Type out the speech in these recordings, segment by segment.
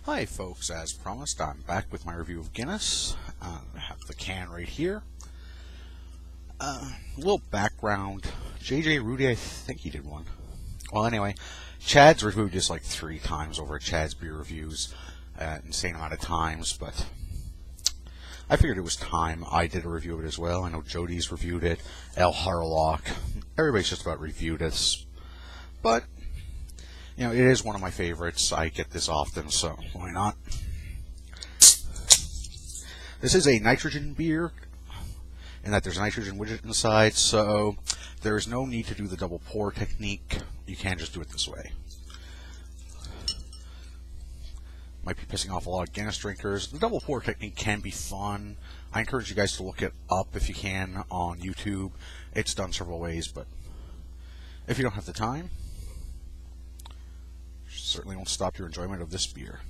Hi folks, as promised, I'm back with my review of Guinness. I have the can right here. A little background. JJ Rudy, I think he did one. Well, anyway, Chad's reviewed this like 3 times over at Chad's Beer Reviews. Insane amount of times, but I figured it was time I did a review of it as well. I know Jody's reviewed it, El Harlock. Everybody's just about reviewed this. But you know, it is one of my favorites. I get this often, so why not? This is a nitrogen beer, in that there's a nitrogen widget inside, so there is no need to do the double pour technique. You can just do it this way. Might be pissing off a lot of Guinness drinkers. The double pour technique can be fun. I encourage you guys to look it up if you can on YouTube. It's done several ways, but if you don't have the time, certainly won't stop your enjoyment of this beer.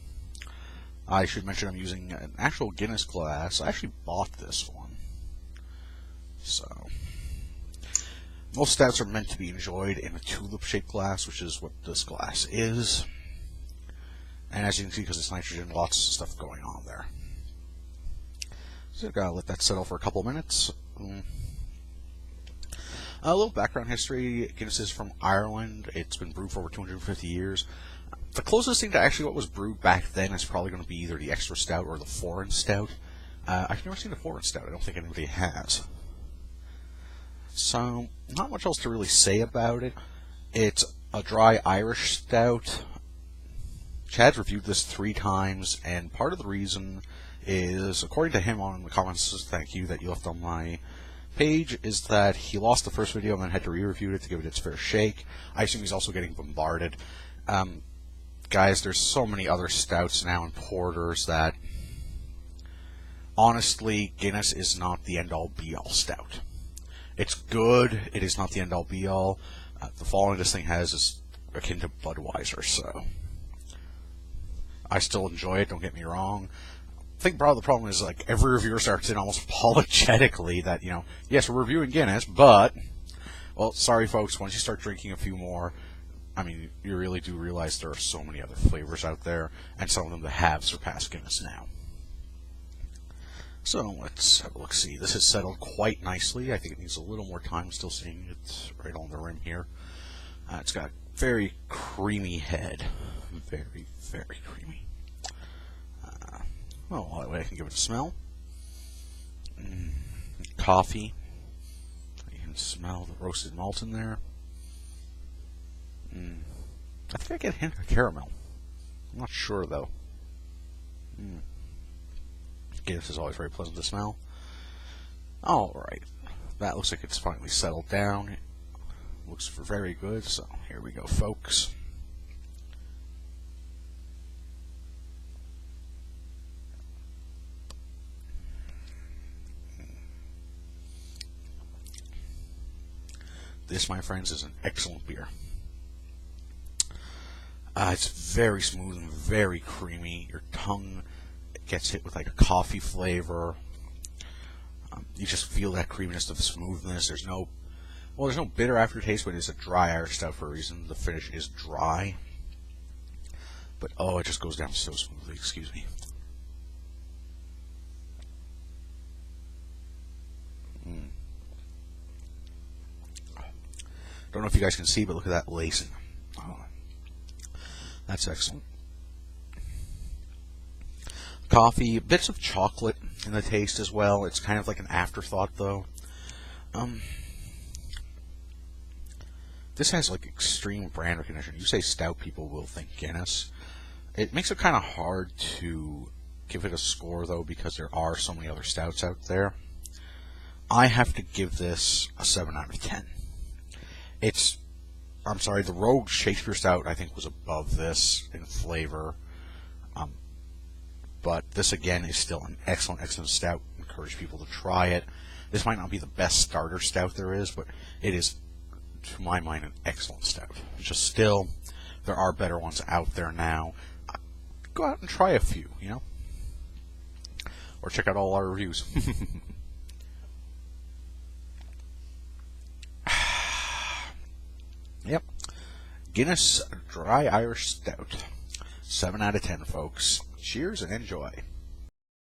I should mention I'm using an actual Guinness glass. I actually bought this one. So, most stouts are meant to be enjoyed in a tulip-shaped glass, which is what this glass is. And as you can see, because it's nitrogen, lots of stuff going on there. So, gotta let that settle for a couple minutes. A little background history. Guinness is from Ireland. It's been brewed for over 250 years. The closest thing to actually what was brewed back then is probably going to be either the extra stout or the foreign stout. I've never seen a foreign stout. I don't think anybody has. So, not much else to really say about it. It's a dry Irish stout. Chad's reviewed this 3 times, and part of the reason is, according to him on the comments, thank you, that you left on my page, is that he lost the first video and then had to re-review it to give it its fair shake. I assume he's also getting bombarded. Guys, there's so many other stouts now and porters that, honestly, Guinness is not the end-all be-all stout. It's good, it is not the end-all be-all. The following this thing has is akin to Budweiser, so I still enjoy it, don't get me wrong. I think probably the problem is, like, every reviewer starts in almost apologetically that, you know, yes, we're reviewing Guinness, but, well, sorry folks, once you start drinking a few more, I mean, you really do realize there are so many other flavors out there, and some of them that have surpassed Guinness now. So, let's have a look-see. This has settled quite nicely. I think it needs a little more time. Still seeing it right on the rim here. It's got a very creamy head. Very, very creamy. Well, that way I can give it a smell. Coffee. You can smell the roasted malt in there. I think I get a hint of caramel. I'm not sure, though. Guinness is always very pleasant to smell. Alright. That looks like it's finally settled down. It looks very good, so here we go, folks. This, my friends, is an excellent beer. It's very smooth and very creamy. Your tongue gets hit with like a coffee flavor. You just feel that creaminess, the smoothness. There's no bitter aftertaste, but it's a dry Irish stout for a reason. The finish is dry. But, oh, it just goes down so smoothly. Excuse me. Don't know if you guys can see, but look at that lacing. Oh, that's excellent. Coffee, bits of chocolate in the taste as well. It's kind of like an afterthought, though. This has like extreme brand recognition. You say stout, people will think Guinness. It makes it kind of hard to give it a score, though, because there are so many other stouts out there. I have to give this a 7 out of 10. I'm sorry, the Rogue Shakespeare Stout, I think, was above this in flavor. But this, again, is still an excellent, excellent stout. I encourage people to try it. This might not be the best starter stout there is, but it is, to my mind, an excellent stout. Just still, there are better ones out there now. Go out and try a few, you know? Or check out all our reviews. Yep. Guinness Dry Irish Stout. 7 out of 10, folks. Cheers and enjoy.